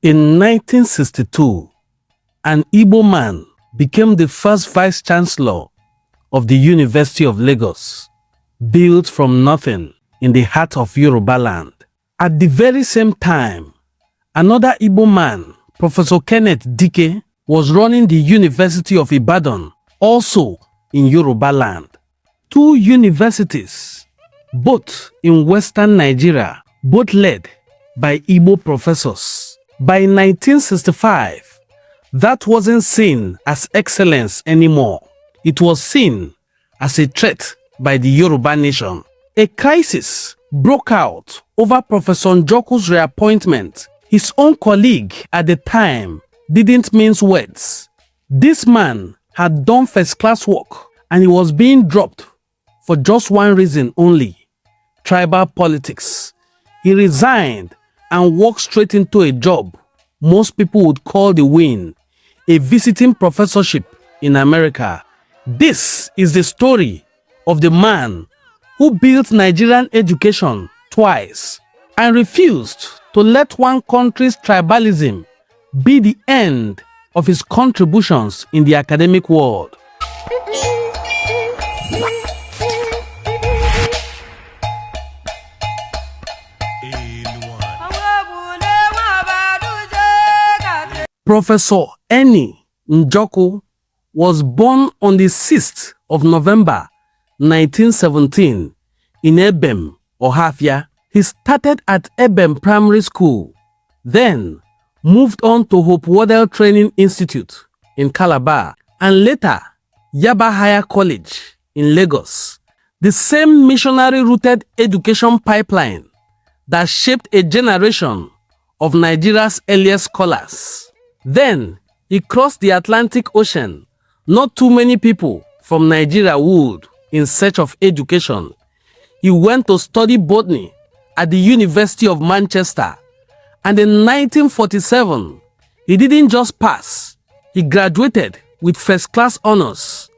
In 1962, an Igbo man became the first Vice-Chancellor of the University of Lagos, built from nothing in the heart of Yoruba land. At the very same time, another Igbo man, Professor Kenneth Dike, was running the University of Ibadan, also in Yoruba land. Two universities, both in Western Nigeria, both led by Igbo professors. By 1965, that wasn't seen as excellence anymore. It was seen as a threat by the Yoruba nation. A crisis broke out over Professor Njoku's reappointment. His own colleague at the time didn't mince words. This man had done first-class work and he was being dropped for just one reason only: tribal politics. He resigned and walked straight into a job most people would call the win, a visiting professorship in America. This is the story of the man who built Nigerian education twice and refused to let one country's tribalism be the end of his contributions in the academic world. Professor Eni Njoku was born on the 6th of November 1917 in Ebem, Ohafia. He started at Ebem Primary School, then moved on to Hope Waddell Training Institute in Calabar, and later Yaba Higher College in Lagos. The same missionary-rooted education pipeline that shaped a generation of Nigeria's earliest scholars. Then he crossed the Atlantic Ocean. Not too many people from Nigeria would, in search of education. He went to study botany at the University of Manchester, and in 1947, he didn't just pass, he graduated with first-class honors.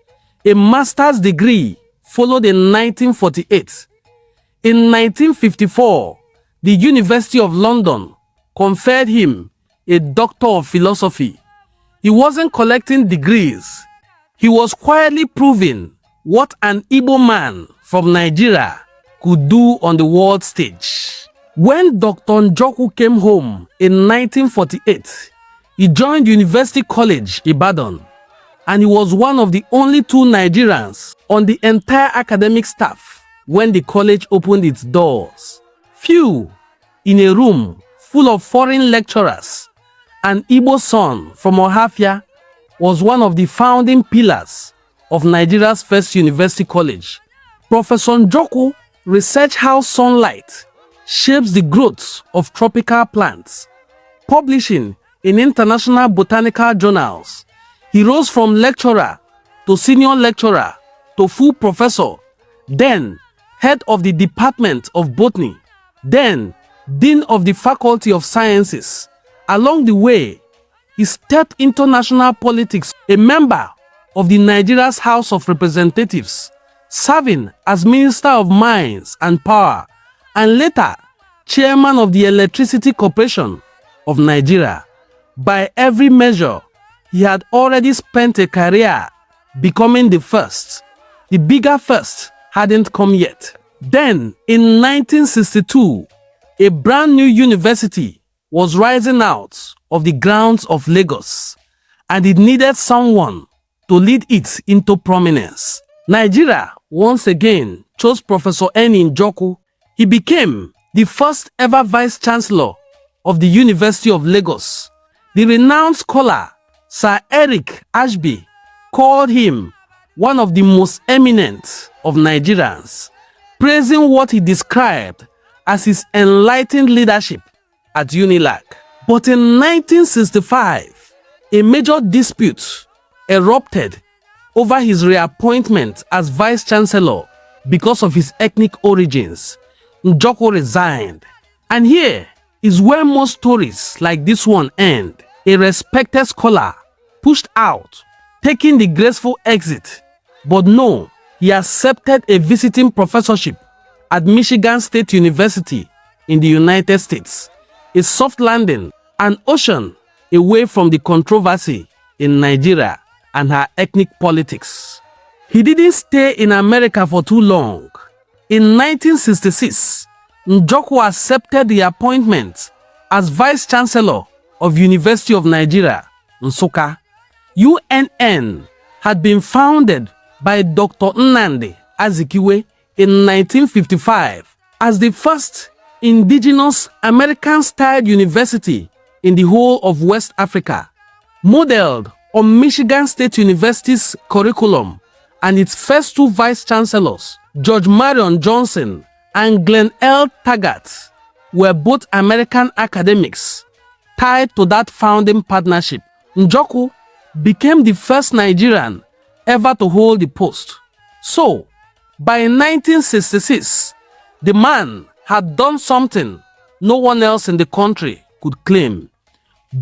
A master's degree followed in 1948. In 1954, the University of London conferred him a Doctor of Philosophy. He wasn't collecting degrees. He was quietly proving what an Igbo man from Nigeria could do on the world stage. When Dr. Njoku came home in 1948, he joined University College, Ibadan, and he was one of the only two Nigerians on the entire academic staff when the college opened its doors. Few in a room full of foreign lecturers. An Igbo son from Ohafia was one of the founding pillars of Nigeria's first university college. Professor Njoku researched how sunlight shapes the growth of tropical plants, publishing in international botanical journals. He rose from lecturer to senior lecturer to full professor, then head of the Department of Botany, then Dean of the Faculty of Sciences. Along the way, he stepped into national politics, a member of the Nigeria's House of Representatives, serving as Minister of Mines and Power, and later Chairman of the Electricity Corporation of Nigeria. By every measure, he had already spent a career becoming the first. The bigger first hadn't come yet. Then, in 1962, a brand new university was rising out of the grounds of Lagos, and it needed someone to lead it into prominence. Nigeria once again chose Professor Eni Njoku. He became the first ever Vice-Chancellor of the University of Lagos. The renowned scholar Sir Eric Ashby called him one of the most eminent of Nigerians, praising what he described as his enlightened leadership at UNILAG. But in 1965, a major dispute erupted over his reappointment as Vice-Chancellor because of his ethnic origins. Njoku resigned. And here is where most stories like this one end. A respected scholar pushed out, taking the graceful exit. But no, he accepted a visiting professorship at Michigan State University in the United States. A soft landing an ocean away from the controversy in Nigeria and her ethnic politics. He didn't stay in America for too long. In 1966, Njoku accepted the appointment as Vice-Chancellor of University of Nigeria, Nsukka. UNN had been founded by Dr. Nnamdi Azikiwe in 1955 as the first indigenous American-style university in the whole of West Africa, modeled on Michigan State University's curriculum, and its first two vice-chancellors, George Marion Johnson and Glenn L. Taggart, were both American academics tied to that founding partnership. Njoku became the first Nigerian ever to hold the post. So, by 1966, the man had done something no one else in the country could claim: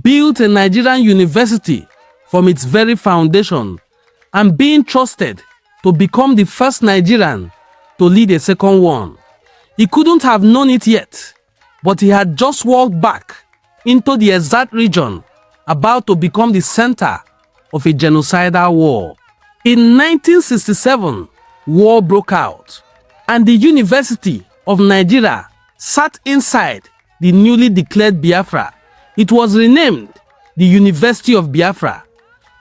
built a Nigerian university from its very foundation, and being trusted to become the first Nigerian to lead a second one. He couldn't have known it yet, but he had just walked back into the exact region about to become the center of a genocidal war. In 1967, war broke out, and the University of Nigeria sat inside the newly declared Biafra. It was renamed the University of Biafra.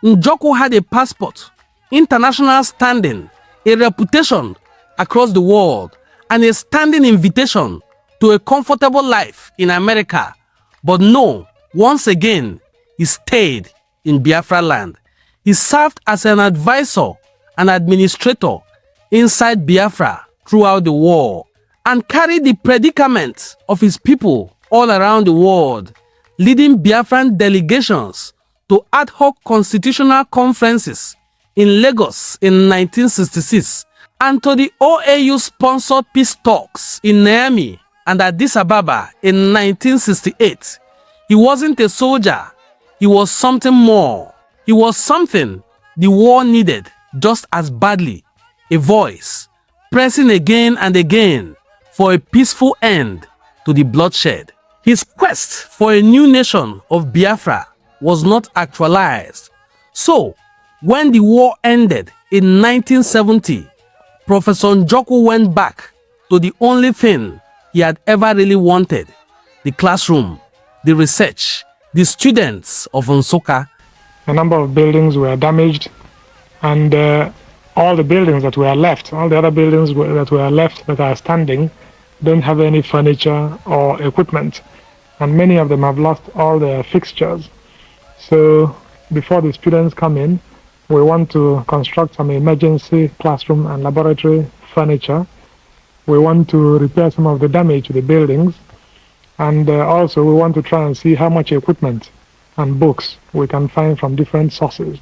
Njoku had a passport, international standing, a reputation across the world, and a standing invitation to a comfortable life in America. But no, once again, he stayed in Biafra land. He served as an advisor and administrator inside Biafra throughout the war, and carried the predicament of his people all around the world, leading Biafran delegations to ad hoc constitutional conferences in Lagos in 1966 and to the OAU-sponsored peace talks in Niamey and Addis Ababa in 1968. He wasn't a soldier, he was something more. He was something the war needed just as badly: a voice, pressing again and again for a peaceful end to the bloodshed. His quest for a new nation of Biafra was not actualized. So, when the war ended in 1970, Professor Njoku went back to the only thing he had ever really wanted: the classroom, the research, the students of Nsukka. A number of buildings were damaged, and all the buildings that were left, all the other buildings that were left that are standing, don't have any furniture or equipment, and many of them have lost all their fixtures. So before the students come in, we want to construct some emergency classroom and laboratory furniture. We want to repair some of the damage to the buildings, and also we want to try and see how much equipment and books we can find from different sources.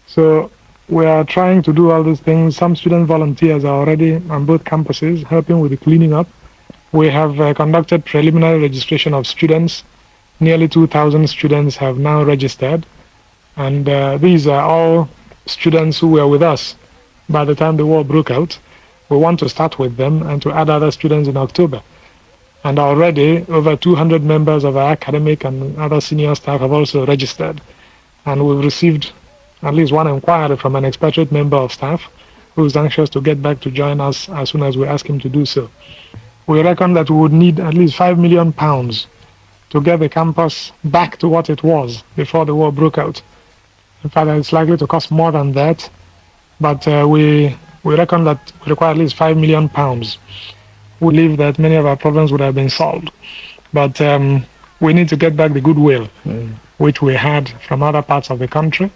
So we are trying to do all these things. Some student volunteers are already on both campuses helping with the cleaning up. We have conducted preliminary registration of students. Nearly 2,000 students have now registered, and these are all students who were with us by the time the war broke out. We want to start with them and to add other students in October. And already over 200 members of our academic and other senior staff have also registered. And we've received at least one inquiry from an expatriate member of staff who is anxious to get back to join us as soon as we ask him to do so. We reckon that we would need at least £5 million to get the campus back to what it was before the war broke out. In fact, it's likely to cost more than that, but we reckon that we require at least £5 million. We believe that many of our problems would have been solved, but we need to get back the goodwill which we had from other parts of the country,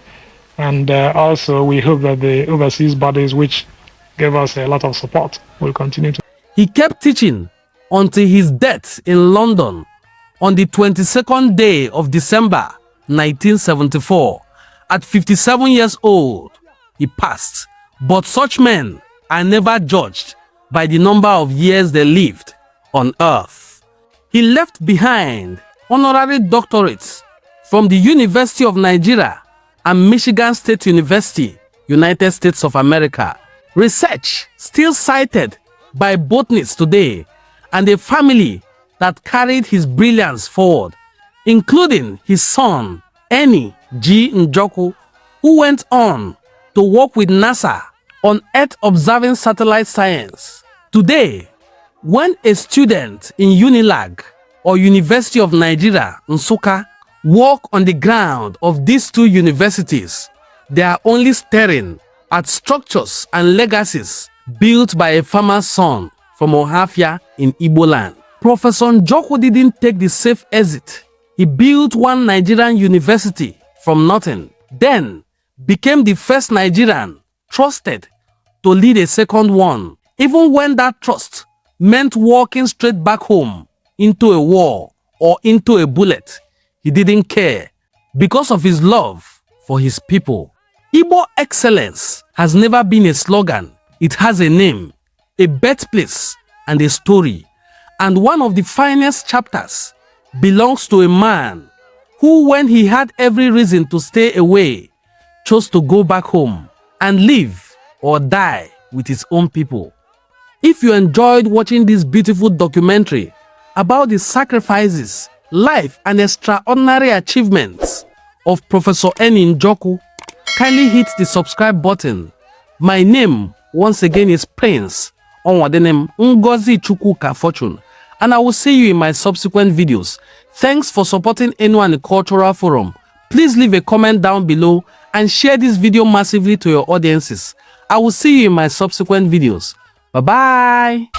and also we hope that the overseas bodies which gave us a lot of support will continue to. He kept teaching until his death in London on the 22nd day of December 1974. At 57 years old, he passed. But such men are never judged by the number of years they lived on earth. He left behind honorary doctorates from the University of Nigeria and Michigan State University, United States of America. Research still cited by botanists today, and a family that carried his brilliance forward. including his son, Eni Njoku, who went on to work with NASA on Earth-observing satellite science. Today, when a student in UNILAG or University of Nigeria, Nsukka, walk on the ground of these two universities, they are only staring at structures and legacies built by a farmer's son from Ohafia in Igbo land. Professor Njoku didn't take the safe exit. He built one Nigerian university from nothing, then became the first Nigerian trusted to lead a second one, even when that trust meant walking straight back home into a war or into a bullet. He didn't care because of his love for his people. Igbo excellence has never been a slogan. It has a name, a birthplace, and a story. And one of the finest chapters belongs to a man who, when he had every reason to stay away, chose to go back home and live or die with his own people. If you enjoyed watching this beautiful documentary about the sacrifices, life, and extraordinary achievements of Professor Eni Njoku, kindly hit the subscribe button. My name, once again, is Prince Onwadenem Ngozi Chukwuka Fortune, and I will see you in my subsequent videos. Thanks for supporting Enu Cultural Forum. Please leave a comment down below and share this video massively to your audiences. I will see you in my subsequent videos. Bye-bye.